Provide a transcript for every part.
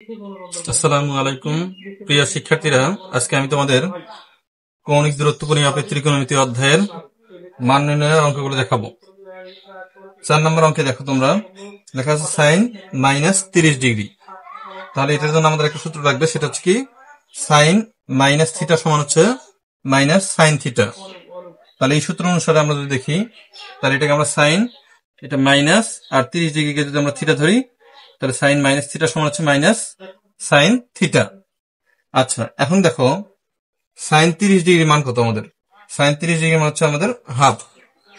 আসসালামু আলাইকুম প্রিয় শিক্ষার্থীরা, আজকে আমি তোমাদের কৌণিক দূরত্ব পরিমাপের ত্রিকোণমিতি অধ্যায়ের মান নির্ণয়ের অঙ্কগুলো দেখাবো। 4 নম্বর অঙ্কে দেখো তোমরা, লেখা আছে সাইন -30°। তাহলে এটার জন্য আমাদের একটা সূত্র লাগবে, সেটা হচ্ছে কি সাইন মাইনাস থিটা সমান হচ্ছে মাইনাস সাইন থিটা। তাহলে এই সূত্র অনুসারে আমরা যদি দেখি, তাহলে এটাকে আমরা সাইন, এটা মাইনাস, আর 30°কে যদি আমরা থিটা ধরি, তাহলে সাইন মাইনাস থিটা সমান হচ্ছে মাইনাস সাইন থিটা। আচ্ছা, এখন দেখো সাইন 30° মান কত আমাদের? সাইন 30° মান হচ্ছে আমাদের হাফ,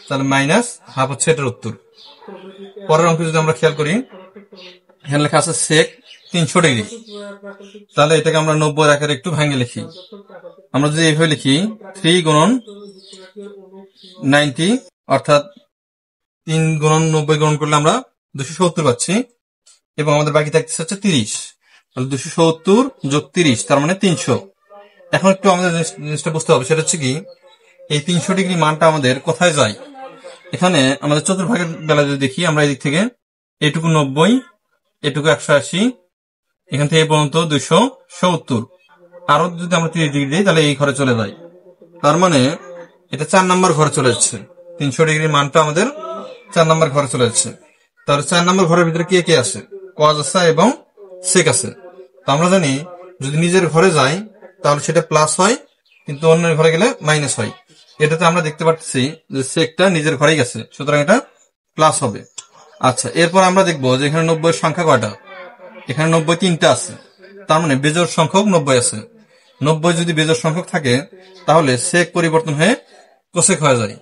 তাহলে মাইনাস হাফ হচ্ছে এটার উত্তর। পরের অঙ্ক যদি আমরা খেয়াল করি, এখানে লেখা আছে সেক 300°। তাহলে এটাকে আমরা 90 আকারে একটু ভাঙে লিখি। আমরা যদি এইভাবে লিখি 3 গুণন 90, অর্থাৎ 3 গুণন 90 গুণন করলে আমরা 270 পাচ্ছি, এবং আমাদের বাকি থাকতেছে হচ্ছে 30। তাহলে 270 যোগ 30, তার মানে 300। এখন একটু আমাদের জিনিসটা বুঝতে হবে, সেটা হচ্ছে কি এই 300° মানটা আমাদের কোথায় যায়। এখানে আমাদের চতুর্ভাগের বেলা যদি দেখি, আমরা এই দিক থেকে এটুকু 90, এটুকু 180, এখান থেকে পর্যন্ত 270, আরো যদি আমরা 30° দিই তাহলে এই ঘরে চলে যায়। তার মানে এটা 4 নম্বর ঘরে চলে যাচ্ছে। 300° মানটা আমাদের 4 নম্বর ঘরে চলে যাচ্ছে। তাহলে 4 নম্বর ঘরের ভিতরে কে কে আছে? কজ আছে এবং সেক আছে। তো আমরা জানি যদি নিজের ঘরে যায় তাহলে সেটা প্লাস হয়, কিন্তু অন্যের ঘরে গেলে মাইনাস হয়। এটাতে আমরা দেখতে পাচ্ছি যে সেকটা নিজের ঘরেই গেছে, সুতরাং এটা প্লাস হবে। আচ্ছা, এরপর আমরা দেখবো যে এখানে 90 সংখ্যা কয়টা? এখানে 90 3টা আছে, তার মানে বেজোড় সংখ্যক 90 আছে। 90 যদি বেজোড় সংখ্যক থাকে তাহলে সেক পরিবর্তন হয়ে কোসেক হয়ে যায়।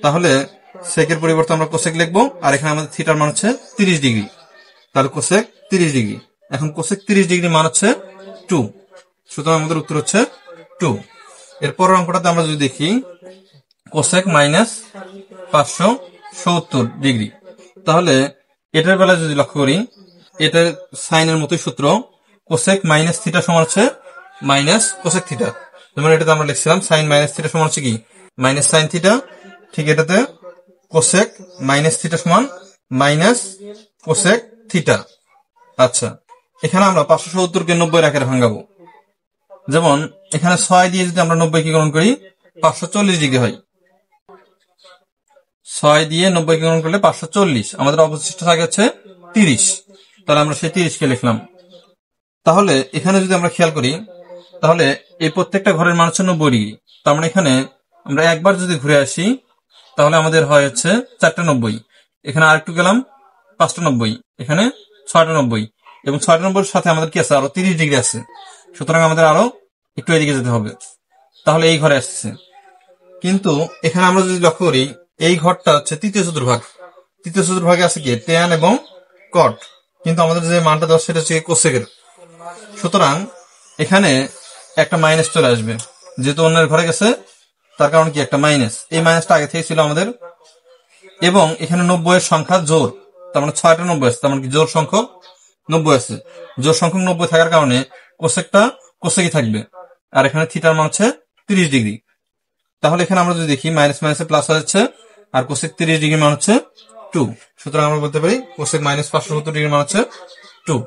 তাহলে সেকের পরিবর্তে আমরা কোসেক লিখবো, আর এখানে আমাদের থিটার মান হচ্ছে 30°। তাহলে কোসেক 30°। এখন কোসেক 30° মান হচ্ছে 2, সুতরাং আমাদের উত্তর হচ্ছে 2। এরপর অঙ্কটাতে আমরা যদি দেখি কোসেক মাইনাস 570°, তাহলে এটার বেলায় যদি লক্ষ্য করি, এটার সাইনের মতোই সূত্র, কোসেক মাইনাস থিটা সমান হচ্ছে মাইনাস কোসেক থিটা। যেমন এটাতে আমরা লিখছিলাম সাইন মাইনাস থিটা সমান হচ্ছে কি মাইনাস সাইন থিটা, ঠিক এটাতে কোসেক মাইনাস থিটা সমান মাইনাস কোসেক থিটা। আচ্ছা, এখানে আমরা 570কে 90 আকারে ভাঙাবো। যেমন এখানে 6 দিয়ে যদি আমরা 90কে গুণন করি 540° হয়। 6 দিয়ে 90কে গুণন করলে 540, আমাদের অবশিষ্ট থাকে হচ্ছে 30। তাহলে আমরা সেই 30কে লিখলাম। তাহলে এখানে যদি আমরা খেয়াল করি, তাহলে এই প্রত্যেকটা ঘরের মান হচ্ছে 90°। তার মানে এখানে আমরা একবার যদি ঘুরে আসি তাহলে আমাদের হয় হচ্ছে 4টা 90, এখানে আরেকটু গেলাম 5টা 90, এখানে 6টা 90, এবং 6টা 90 সাথে আমাদের কি আছে? আরো 30° আছে, সুতরাং আমাদের আরো একটু এদিকে যেতে হবে। তাহলে এই ঘরে আসছে। কিন্তু এখানে আমরা যদি লক্ষ্য করি, এই ঘরটা হচ্ছে তৃতীয় চতুর্ভাগ। তৃতীয় চতুর্ভাগে আছে কি ট্যান এবং কট, কিন্তু আমাদের যে মানটা দেওয়া সেটা হচ্ছে কোসেকের। সুতরাং এখানে একটা মাইনাস চলে আসবে, যেহেতু অন্যের ঘরে গেছে তার কারণ কি একটা মাইনাস। এই মাইনাসটা আগে থেকে ছিল আমাদের, এবং এখানে 90 এর সংখ্যা জোর, তার মানে 6টা 90 আছে, তার মানে কি জোর সংখ্যক 90 আছে। জোর সংখ্যক 90 থাকার কারণে কোসেকটা কোসেকই থাকবে, আর এখানে থিটার মান হচ্ছে 30°। তাহলে এখানে আমরা যদি দেখি মাইনাস মাইনাসে প্লাস হয়ে যাচ্ছে, আর কোসেক 30° মান হচ্ছে 2, সুতরাং আমরা বলতে পারি কোসেক মাইনাস 570° মান হচ্ছে 2।